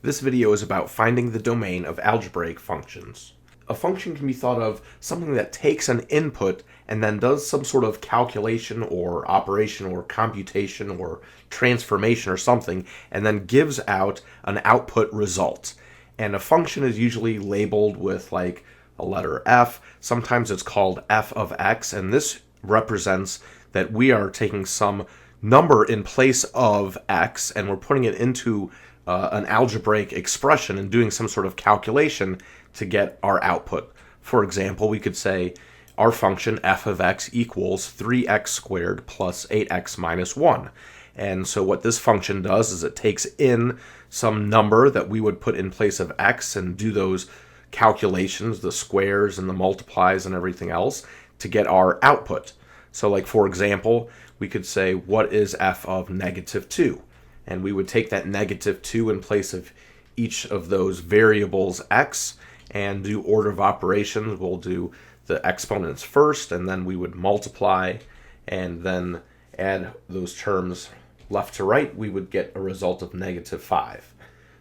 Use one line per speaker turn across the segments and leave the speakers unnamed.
This video is about finding the domain of algebraic functions. A function can be thought of something that takes an input and then does some sort of calculation or operation or computation or transformation or something, and then gives out an output result. And a function is usually labeled with like a letter f. Sometimes it's called f of x, and this represents that we are taking some number in place of x and we're putting it into an algebraic expression and doing some sort of calculation to get our output. For example, we could say our function f of x equals 3x squared plus 8x minus 1. And so what this function does is it takes in some number that we would put in place of x and do those calculations, the squares and the multiplies and everything else, to get our output. So like, for example, we could say, what is f of negative 2? And we would take that negative 2 in place of each of those variables x and do order of operations. We'll do the exponents first, and then we would multiply and then add those terms left to right. We would get a result of negative 5.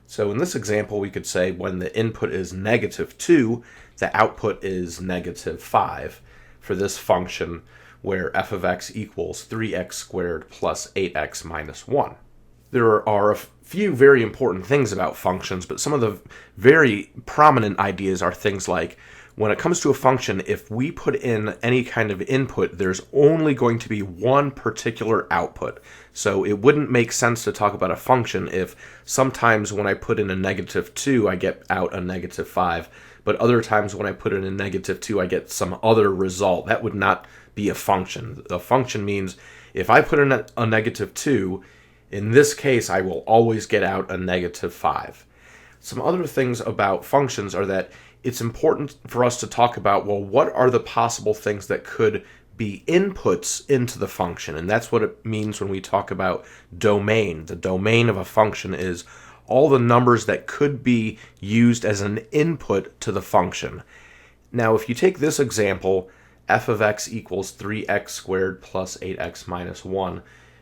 So in this example, we could say when the input is negative 2, the output is negative 5 for this function where f of x equals 3x squared plus 8x minus 1. There are a few very important things about functions, but some of the very prominent ideas are things like, when it comes to a function, if we put in any kind of input, there's only going to be one particular output. So it wouldn't make sense to talk about a function if sometimes when I put in a negative 2, I get out a negative 5, but other times when I put in a negative 2, I get some other result. That would not be a function. A function means if I put in a negative 2, in this case, I will always get out a negative 5. Some other things about functions are that it's important for us to talk about, well, what are the possible things that could be inputs into the function? And that's what it means when we talk about domain. The domain of a function is all the numbers that could be used as an input to the function. Now, if you take this example, f of x equals 3x squared plus 8x minus 1,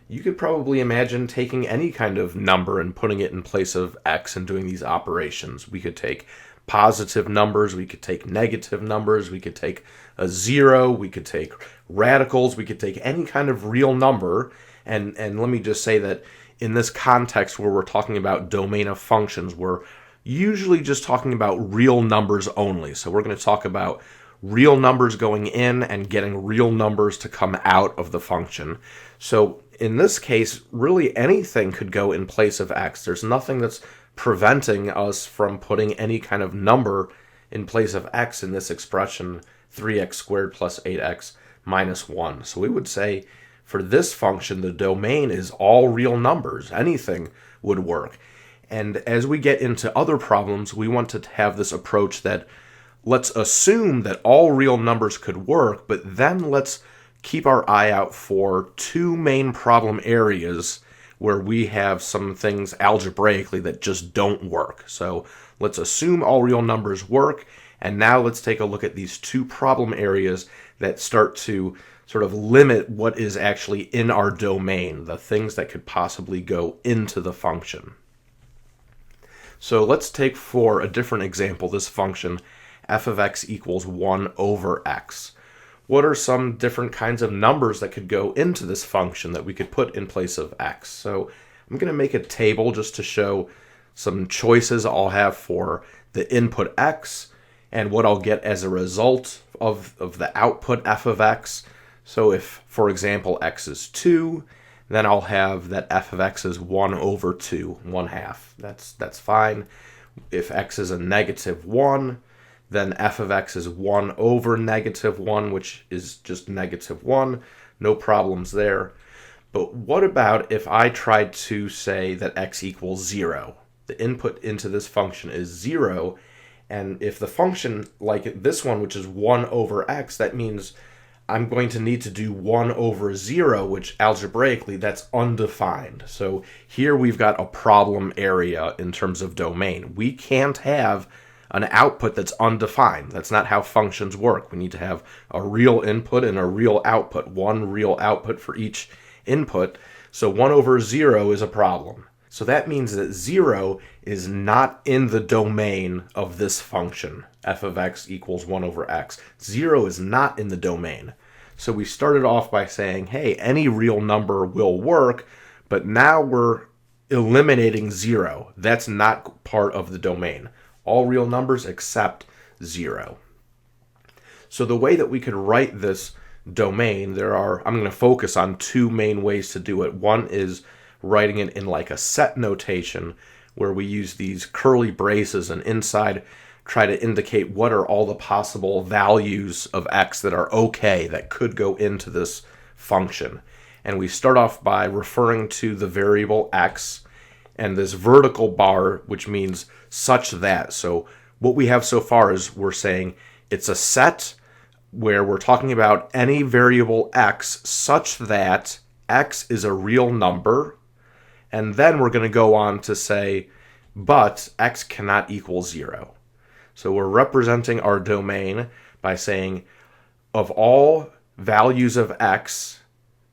you could probably imagine taking any kind of number and putting it in place of x and doing these operations. We could take positive numbers, we could take negative numbers, we could take a 0, we could take radicals, we could take any kind of real number. And let me just say that in this context where we're talking about domain of functions, we're usually just talking about real numbers only. So we're going to talk about real numbers going in and getting real numbers to come out of the function. So in this case, really anything could go in place of x. There's nothing that's preventing us from putting any kind of number in place of x in this expression, 3x squared plus 8x minus 1. So we would say for this function, the domain is all real numbers. Anything would work. And as we get into other problems, we want to have this approach that let's assume that all real numbers could work, but then let's keep our eye out for two main problem areas where we have some things algebraically that just don't work. So let's assume all real numbers work, and now let's take a look at these two problem areas that start to sort of limit what is actually in our domain, the things that could possibly go into the function. So let's take, for a different example, this function f of x equals 1 over x. What are some different kinds of numbers that could go into this function that we could put in place of x? So I'm going to make a table just to show some choices I'll have for the input x and what I'll get as a result of the output f of x. So if, for example, x is 2, then I'll have that f of x is 1 over 2, 1/2. That's fine. If x is a negative 1, then f of x is 1 over negative 1, which is just negative 1. No problems there. But what about if I tried to say that x equals 0? The input into this function is 0, and if the function, like this one, which is 1 over x, that means I'm going to need to do 1 over 0, which algebraically, that's undefined. So here we've got a problem area in terms of domain. We can't have an output that's undefined. That's not how functions work. We need to have a real input and a real output, one real output for each input. So 1 over 0 is a problem. So that means that 0 is not in the domain of this function, f of x equals 1 over x. 0 is not in the domain. So we started off by saying, hey, any real number will work, but now we're eliminating 0. That's not part of the domain. All real numbers except 0. So the way that we could write this domain, I'm going to focus on two main ways to do it. One is writing it in like a set notation where we use these curly braces and inside try to indicate what are all the possible values of x that are okay, that could go into this function. And we start off by referring to the variable x and this vertical bar, which means such that. So what we have so far is we're saying it's a set where we're talking about any variable x such that x is a real number. And then we're going to go on to say, but x cannot equal 0. So we're representing our domain by saying of all values of x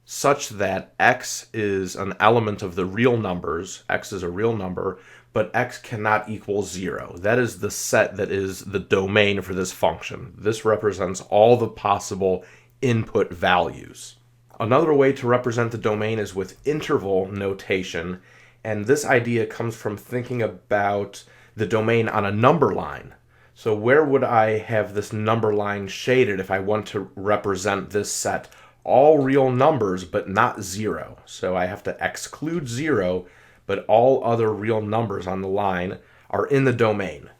such that x is an element of the real numbers, x is a real number, but x cannot equal 0. That is the set that is the domain for this function. This represents all the possible input values. Another way to represent the domain is with interval notation, and this idea comes from thinking about the domain on a number line. So where would I have this number line shaded if I want to represent this set? All real numbers, but not 0. So I have to exclude 0, but all other real numbers on the line are in the domain.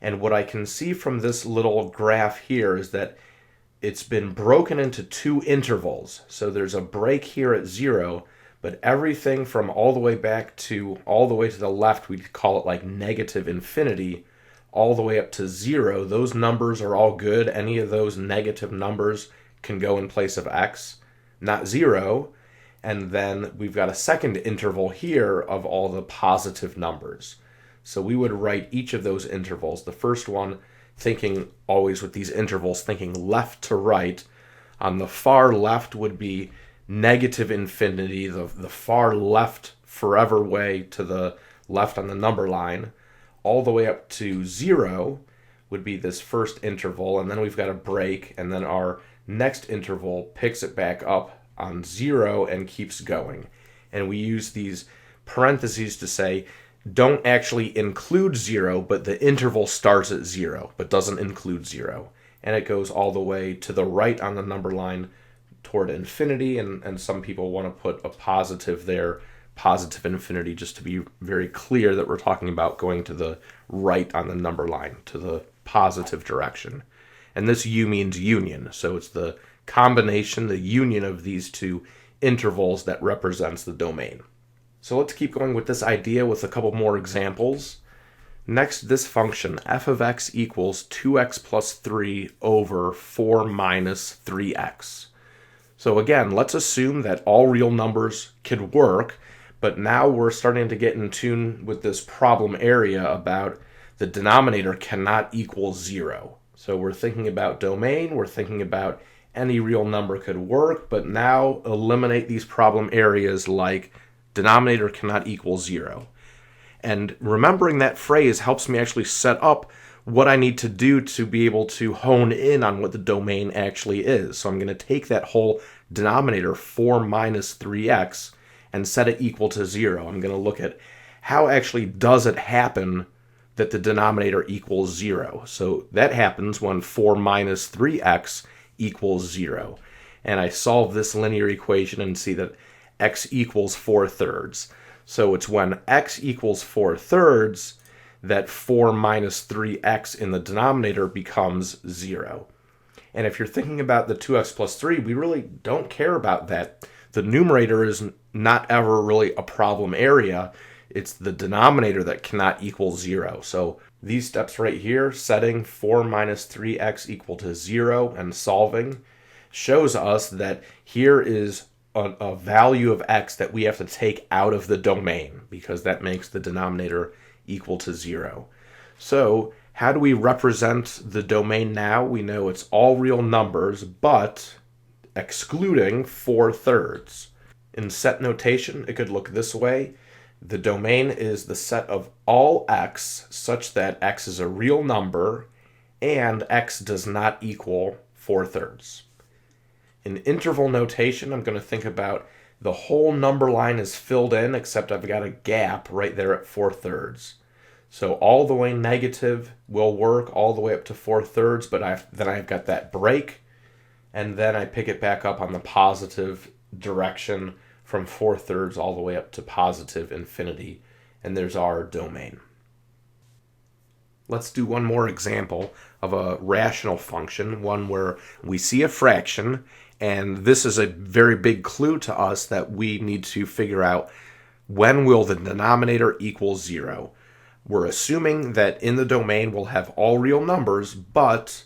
And what I can see from this little graph here is that it's been broken into two intervals. So there's a break here at 0, but everything from all the way back to all the way to the left, we'd call it like negative infinity, all the way up to 0, those numbers are all good. Any of those negative numbers can go in place of x, not 0. And then we've got a second interval here of all the positive numbers. So we would write each of those intervals. The first one, thinking always with these intervals, thinking left to right. On the far left would be negative infinity, the far left forever way to the left on the number line. All the way up to 0 would be this first interval, and then we've got a break, and then our next interval picks it back up on 0 and keeps going. And we use these parentheses to say, don't actually include 0, but the interval starts at 0, but doesn't include 0. And it goes all the way to the right on the number line toward infinity, and some people want to put a positive there, positive infinity, just to be very clear that we're talking about going to the right on the number line, to the positive direction. And this U means union, so it's the combination, the union of these two intervals that represents the domain. So let's keep going with this idea with a couple more examples. Next, this function, f of x equals 2x plus 3 over 4 minus 3x. So again, let's assume that all real numbers could work, but now we're starting to get in tune with this problem area about the denominator cannot equal 0. So we're thinking about domain, we're thinking about any real number could work, but now eliminate these problem areas like denominator cannot equal 0. And remembering that phrase helps me actually set up what I need to do to be able to hone in on what the domain actually is. So I'm going to take that whole denominator, 4 minus 3x, and set it equal to 0. I'm going to look at how actually does it happen that the denominator equals 0. So that happens when 4 minus 3x equals 0. And I solve this linear equation and see that x equals 4/3. So it's when x equals 4/3 that 4 minus 3x in the denominator becomes 0. And if you're thinking about the 2x plus 3, we really don't care about that. The numerator is not ever really a problem area. It's the denominator that cannot equal 0. So these steps right here, setting 4 minus 3x equal to 0 and solving, shows us that here is a value of x that we have to take out of the domain because that makes the denominator equal to 0. So how do we represent the domain now? We know it's all real numbers, but excluding 4/3. In set notation, it could look this way. The domain is the set of all x such that x is a real number and x does not equal 4/3. In interval notation, I'm going to think about the whole number line is filled in except I've got a gap right there at 4/3. So all the way negative will work all the way up to 4/3, but then I've got that break, and then I pick it back up on the positive direction from 4/3 all the way up to positive infinity, and there's our domain. Let's do one more example of a rational function, one where we see a fraction, and this is a very big clue to us that we need to figure out when will the denominator equal 0. We're assuming that in the domain we'll have all real numbers, but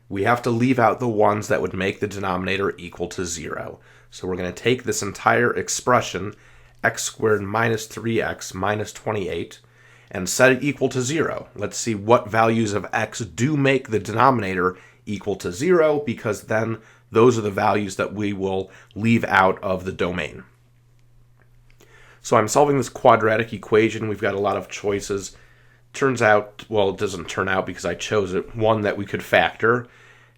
we have to leave out the ones that would make the denominator equal to 0. So we're going to take this entire expression, x squared minus 3x minus 28, and set it equal to 0. Let's see what values of x do make the denominator equal to 0, because then those are the values that we will leave out of the domain. So I'm solving this quadratic equation. We've got a lot of choices. Turns out, well, it doesn't turn out because I chose it, one that we could factor.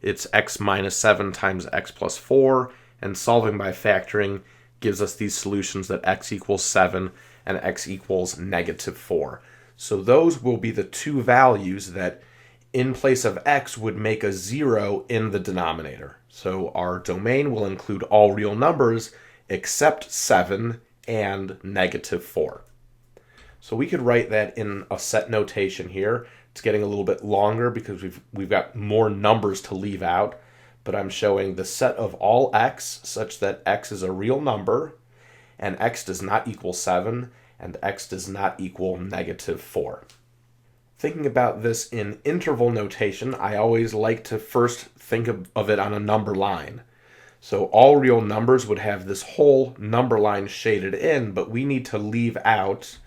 It's x minus 7 times x plus 4, and solving by factoring gives us these solutions that x equals 7 and x equals negative 4. So those will be the two values that in place of x would make a 0 in the denominator. So our domain will include all real numbers except 7 and negative 4. So we could write that in a set notation here. It's getting a little bit longer because we've got more numbers to leave out, but I'm showing the set of all x such that x is a real number and x does not equal 7 and x does not equal negative 4. Thinking about this in interval notation, I always like to first think of it on a number line. So all real numbers would have this whole number line shaded in, but we need to leave out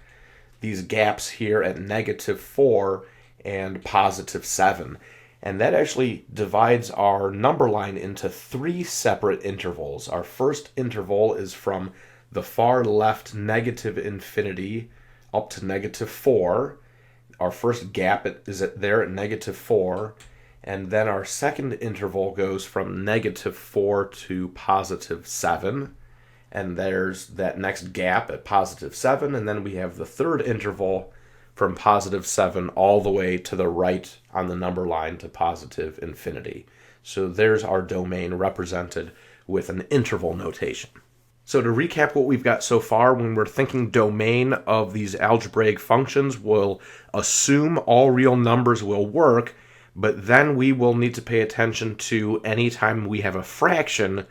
these gaps here at negative 4 and positive 7. And that actually divides our number line into 3 separate intervals. Our first interval is from the far left negative infinity up to negative 4. Our first gap is there at negative 4. And then our second interval goes from negative 4 to positive 7. And there's that next gap at positive 7, and then we have the third interval from positive 7 all the way to the right on the number line to positive infinity. So there's our domain represented with an interval notation. So to recap what we've got so far, when we're thinking domain of these algebraic functions, we'll assume all real numbers will work, but then we will need to pay attention to any time we have a fraction,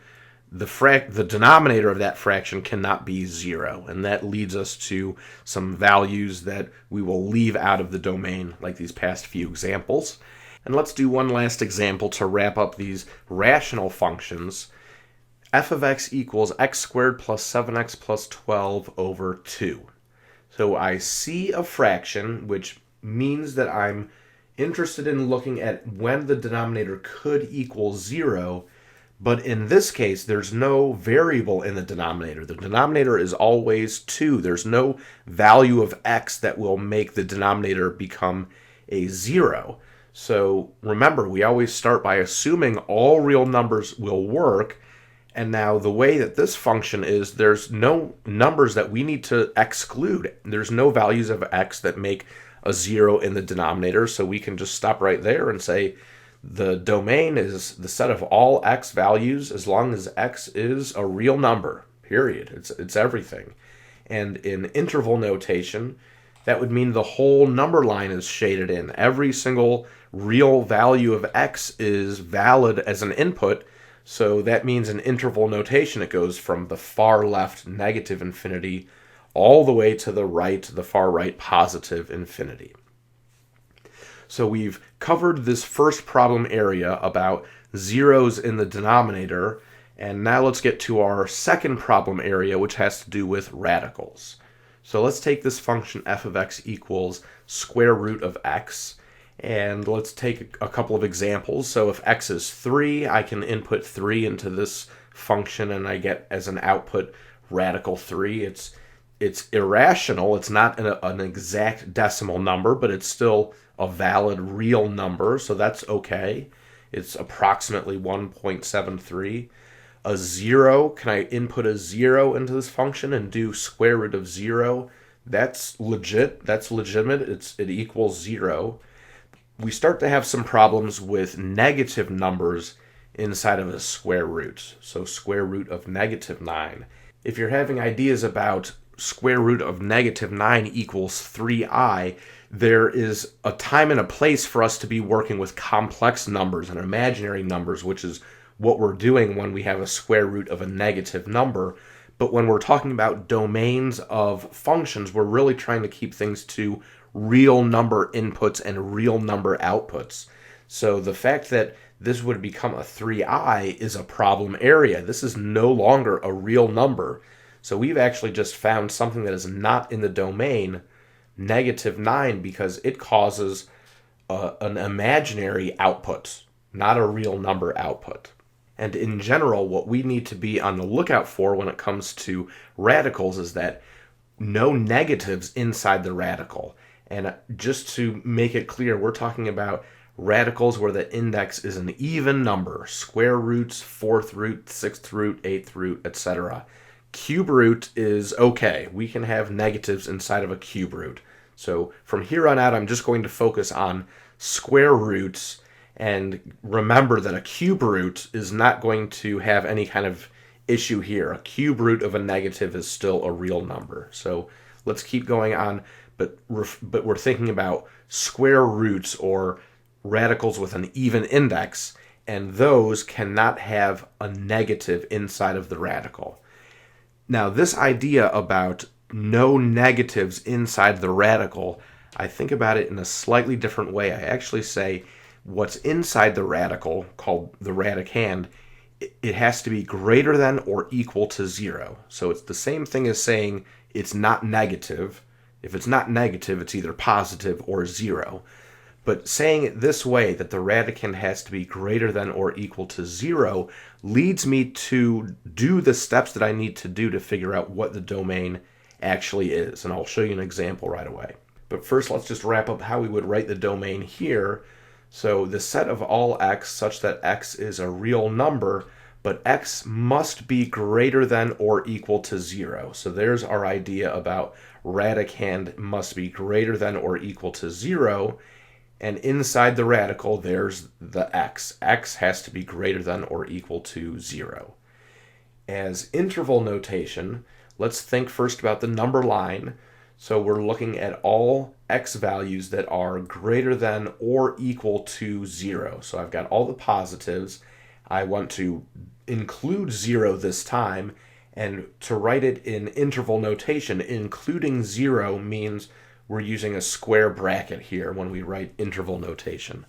the denominator of that fraction cannot be 0, and that leads us to some values that we will leave out of the domain, like these past few examples. And let's do one last example to wrap up these rational functions. F of x equals x squared plus 7x plus 12 over 2. So I see a fraction, which means that I'm interested in looking at when the denominator could equal 0. But in this case, there's no variable in the denominator. The denominator is always 2. There's no value of x that will make the denominator become a 0. So remember, we always start by assuming all real numbers will work. And now the way that this function is, there's no numbers that we need to exclude. There's no values of x that make a 0 in the denominator. So we can just stop right there and say, the domain is the set of all x values as long as x is a real number, period. It's everything. And in interval notation, that would mean the whole number line is shaded in. Every single real value of x is valid as an input, so that means in interval notation it goes from the far left negative infinity all the way to the right, the far right positive infinity. So we've covered this first problem area about zeros in the denominator, and now let's get to our second problem area, which has to do with radicals. So let's take this function f of x equals square root of x, and let's take a couple of examples. So if x is 3, I can input 3 into this function, and I get as an output radical 3. It's irrational. It's not an exact decimal number, but it's still a valid real number, so that's okay. It's approximately 1.73. A 0, can I input a 0 into this function and do square root of 0? That's legit. That's legitimate. It equals 0. We start to have some problems with negative numbers inside of a square root. So square root of -9. If you're having ideas about square root of -9 equals 3i, there is a time and a place for us to be working with complex numbers and imaginary numbers, which is what we're doing when we have a square root of a negative number. But when we're talking about domains of functions, we're really trying to keep things to real number inputs and real number outputs. So the fact that this would become a 3i is a problem area. This is no longer a real number. So we've actually just found something that is not in the domain, -9, because it causes an imaginary output, not a real number output. And in general, what we need to be on the lookout for when it comes to radicals is that no negatives inside the radical. And just to make it clear, we're talking about radicals where the index is an even number, square roots, fourth root, sixth root, eighth root, etc. Cube root is okay. We can have negatives inside of a cube root. So from here on out, I'm just going to focus on square roots, and remember that a cube root is not going to have any kind of issue here. A cube root of a negative is still a real number. So let's keep going on, but we're thinking about square roots or radicals with an even index, and those cannot have a negative inside of the radical. Now, this idea about no negatives inside the radical, I think about it in a slightly different way. I actually say what's inside the radical, called the radicand, it has to be greater than or equal to 0. So it's the same thing as saying it's not negative. If it's not negative, it's either positive or 0. But saying it this way, that the radicand has to be greater than or equal to 0, leads me to do the steps that I need to do to figure out what the domain actually is. And I'll show you an example right away. But first, let's just wrap up how we would write the domain here. So the set of all x such that x is a real number, but x must be greater than or equal to 0. So there's our idea about radicand must be greater than or equal to 0. And inside the radical, there's the x. X has to be greater than or equal to 0. As interval notation, let's think first about the number line. So we're looking at all x values that are greater than or equal to 0. So I've got all the positives. I want to include 0 this time. And to write it in interval notation, including 0 means we're using a square bracket here when we write interval notation.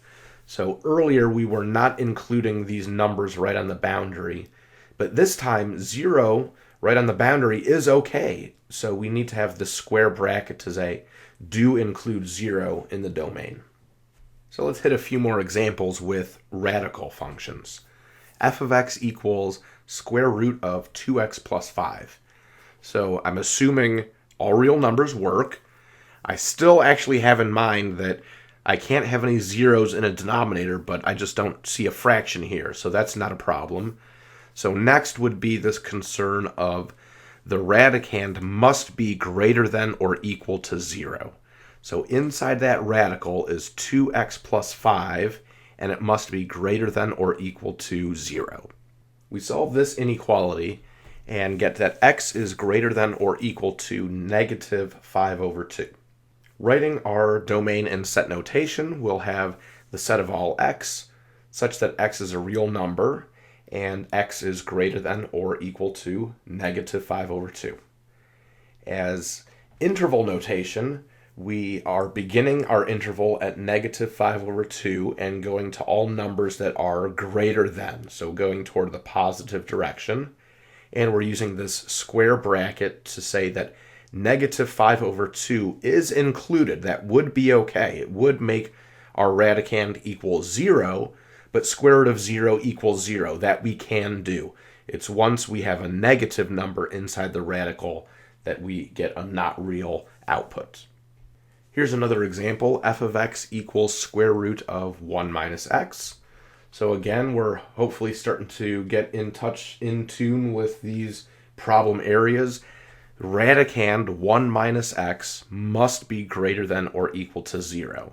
So earlier we were not including these numbers right on the boundary, but this time 0 right on the boundary is okay. So we need to have the square bracket to say, do include 0 in the domain. So let's hit a few more examples with radical functions. F of x equals square root of 2x plus 5. So I'm assuming all real numbers work. I still actually have in mind that I can't have any zeros in a denominator, but I just don't see a fraction here, so that's not a problem. So next would be this concern of the radicand must be greater than or equal to 0. So inside that radical is 2x plus 5, and it must be greater than or equal to 0. We solve this inequality and get that x is greater than or equal to -5/2. Writing our domain in set notation, we'll have the set of all x such that x is a real number and x is greater than or equal to -5/2. As interval notation, we are beginning our interval at -5/2 and going to all numbers that are greater than, so going toward the positive direction. And we're using this square bracket to say that -5/2 is included. That would be okay. It would make our radicand equal 0, but square root of 0 equals 0. That we can do. It's once we have a negative number inside the radical that we get a not real output. Here's another example. F of x equals square root of 1 minus x. So again, we're hopefully starting to get in tune with these problem areas. Radicand 1 minus x must be greater than or equal to 0.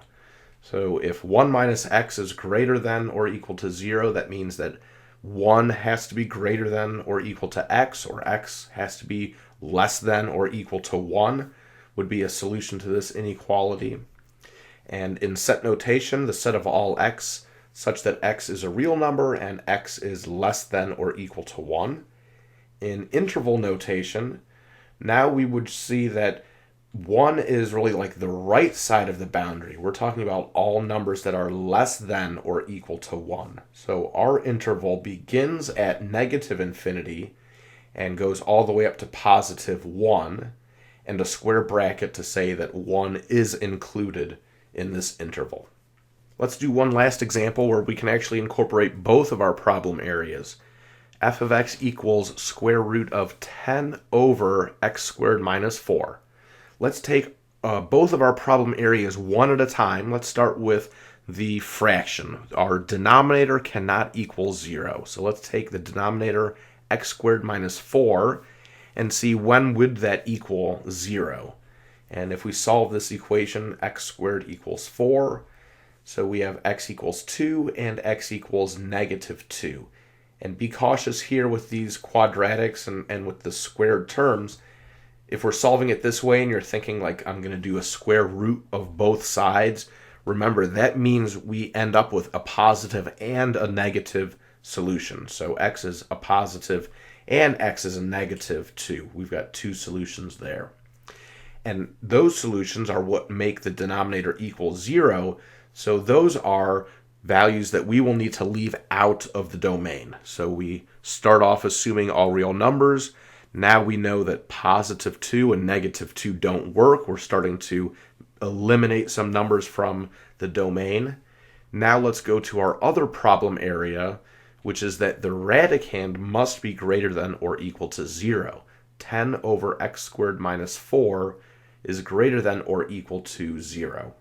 So if 1 minus x is greater than or equal to 0, that means that 1 has to be greater than or equal to x, or x has to be less than or equal to 1, would be a solution to this inequality. And in set notation, the set of all x such that x is a real number and x is less than or equal to 1. In interval notation, now we would see that 1 is really like the right side of the boundary. We're talking about all numbers that are less than or equal to 1. So our interval begins at negative infinity and goes all the way up to positive 1, and a square bracket to say that 1 is included in this interval. Let's do one last example where we can actually incorporate both of our problem areas. F of x equals square root of 10 over x squared minus 4. Let's take both of our problem areas one at a time. Let's start with the fraction. Our denominator cannot equal 0. So let's take the denominator x squared minus 4 and see when would that equal 0. And if we solve this equation, x squared equals 4. So we have x equals 2 and x equals negative 2. And be cautious here with these quadratics and with the squared terms. If we're solving it this way and you're thinking like I'm going to do a square root of both sides, remember that means we end up with a positive and a negative solution. So x is a positive and x is a negative 2. We've got two solutions there. And those solutions are what make the denominator equal 0. So those are values that we will need to leave out of the domain. So we start off assuming all real numbers. Now we know that positive 2 and negative 2 don't work. We're starting to eliminate some numbers from the domain. Now let's go to our other problem area, which is that the radicand must be greater than or equal to 0. 10 over x squared minus 4 is greater than or equal to 0.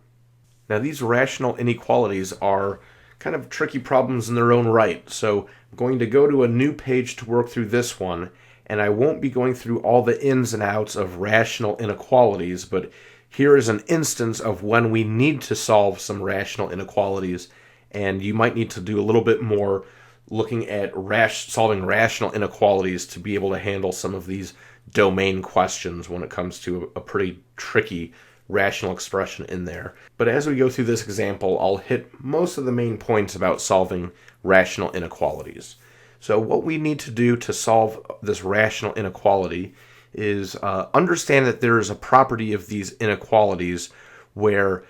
Now these rational inequalities are kind of tricky problems in their own right. So I'm going to go to a new page to work through this one, and I won't be going through all the ins and outs of rational inequalities, but here is an instance of when we need to solve some rational inequalities, and you might need to do a little bit more looking at solving rational inequalities to be able to handle some of these domain questions when it comes to a pretty tricky rational expression in there. But as we go through this example, I'll hit most of the main points about solving rational inequalities. So what we need to do to solve this rational inequality is understand that there is a property of these inequalities where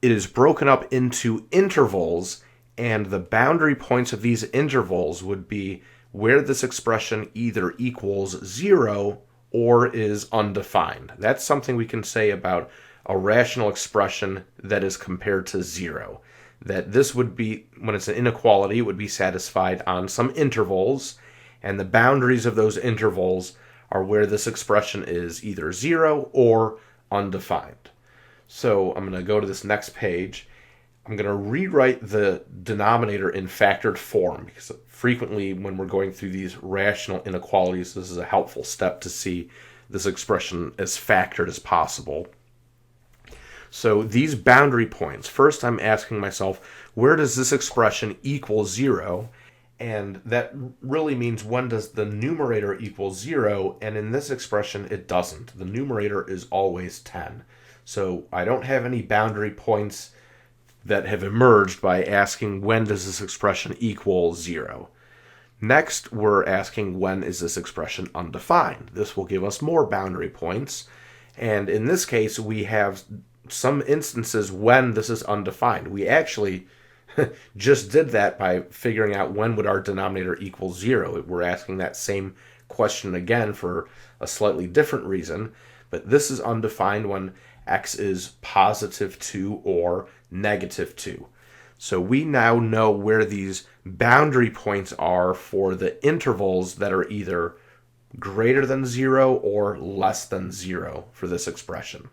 it is broken up into intervals, and the boundary points of these intervals would be where this expression either equals 0 or is undefined. That's something we can say about a rational expression that is compared to 0. That this would be, when it's an inequality, it would be satisfied on some intervals, and the boundaries of those intervals are where this expression is either 0 or undefined. So I'm going to go to this next page. I'm going to rewrite the denominator in factored form, because frequently when we're going through these rational inequalities, this is a helpful step to see this expression as factored as possible. So these boundary points, first I'm asking myself, where does this expression equal 0? And that really means when does the numerator equal 0? And in this expression, it doesn't. The numerator is always 10. So I don't have any boundary points that have emerged by asking when does this expression equal 0. Next, we're asking when is this expression undefined? This will give us more boundary points. And in this case, we have some instances when this is undefined. We actually just did that by figuring out when would our denominator equal 0. We're asking that same question again for a slightly different reason, but this is undefined when x is positive 2 or negative 2. So we now know where these boundary points are for the intervals that are either greater than 0 or less than 0 for this expression.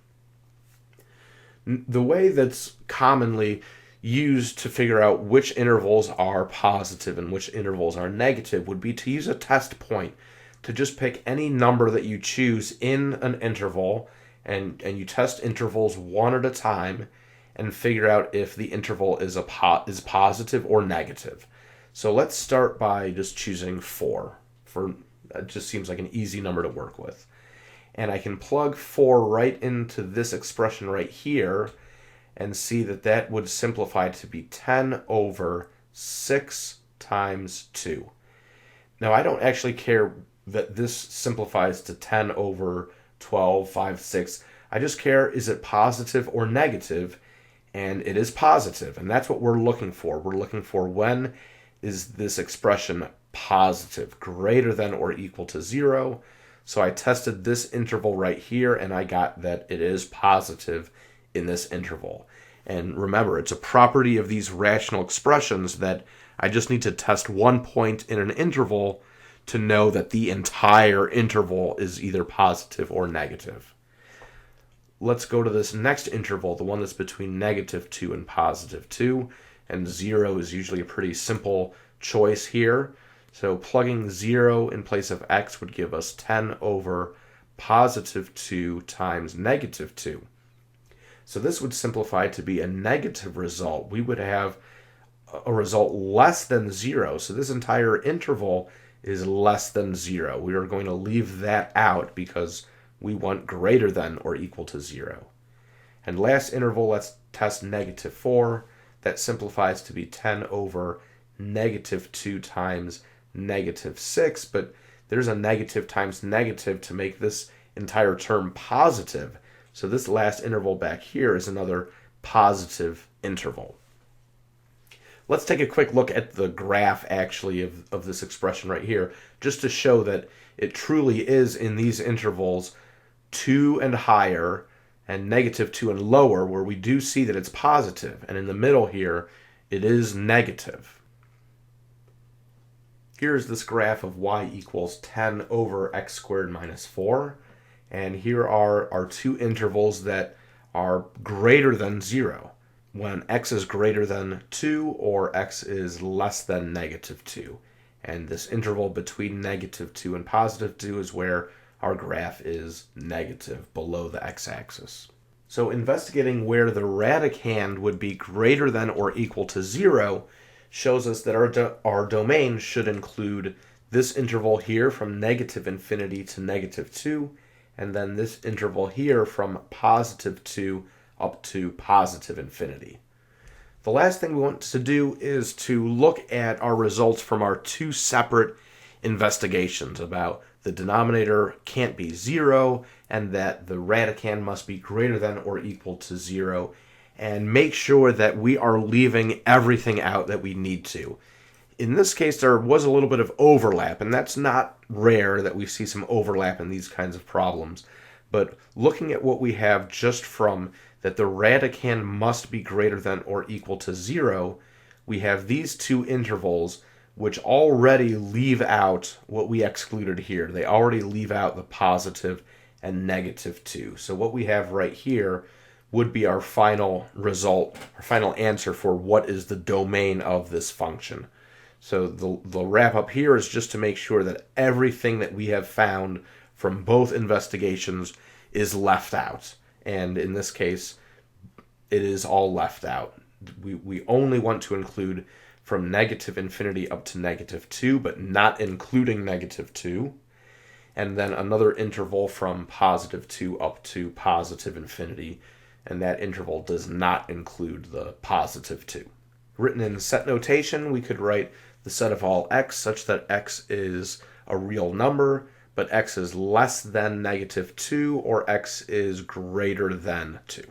The way that's commonly used to figure out which intervals are positive and which intervals are negative would be to use a test point, to just pick any number that you choose in an interval, and you test intervals one at a time and figure out if the interval is positive or negative. So let's start by just choosing 4. It just seems like an easy number to work with. And I can plug 4 right into this expression right here and see that that would simplify to be 10 over 6 times 2. Now, I don't actually care that this simplifies to 10 over 12, 5, 6. I just care, is it positive or negative? And it is positive, and that's what we're looking for. We're looking for when is this expression positive, greater than or equal to 0. So I tested this interval right here, and I got that it is positive in this interval. And remember, it's a property of these rational expressions that I just need to test one point in an interval to know that the entire interval is either positive or negative. Let's go to this next interval, the one that's between -2 and +2, and 0 is usually a pretty simple choice here. So plugging 0 in place of x would give us 10 over +2 times -2. So this would simplify to be a negative result. We would have a result less than 0. So this entire interval is less than 0. We are going to leave that out because we want greater than or equal to 0. And last interval, let's test -4. That simplifies to be 10 over -2 times -6, but there's a negative times negative to make this entire term positive. So this last interval back here is another positive interval. Let's take a quick look at the graph actually of this expression right here, just to show that it truly is in these intervals 2 and higher and -2 and lower, where we do see that it's positive, and in the middle here it is negative. Here's this graph of y equals 10 over x squared minus 4, and here are our two intervals that are greater than 0, when x is greater than 2 or x is less than -2. And this interval between -2 and +2 is where our graph is negative, below the x-axis. So investigating where the radicand would be greater than or equal to 0 shows us that our domain should include this interval here from -infinity to -2, and then this interval here from +2 up to +infinity. The last thing we want to do is to look at our results from our two separate investigations about the denominator can't be 0 and that the radicand must be greater than or equal to 0, and make sure that we are leaving everything out that we need to. In this case, there was a little bit of overlap, and that's not rare that we see some overlap in these kinds of problems. But looking at what we have just from that the radicand must be greater than or equal to 0, we have these two intervals which already leave out what we excluded here. They already leave out the positive and -2. So what we have right here would be our final result, our final answer for what is the domain of this function. So the wrap up here is just to make sure that everything that we have found from both investigations is left out. And in this case, it is all left out. We only want to include from -infinity up to -2, but not including -2. And then another interval from +2 up to +infinity. And that interval does not include the +2. Written in set notation, we could write the set of all x such that x is a real number, but x is less than -2 or x is greater than 2.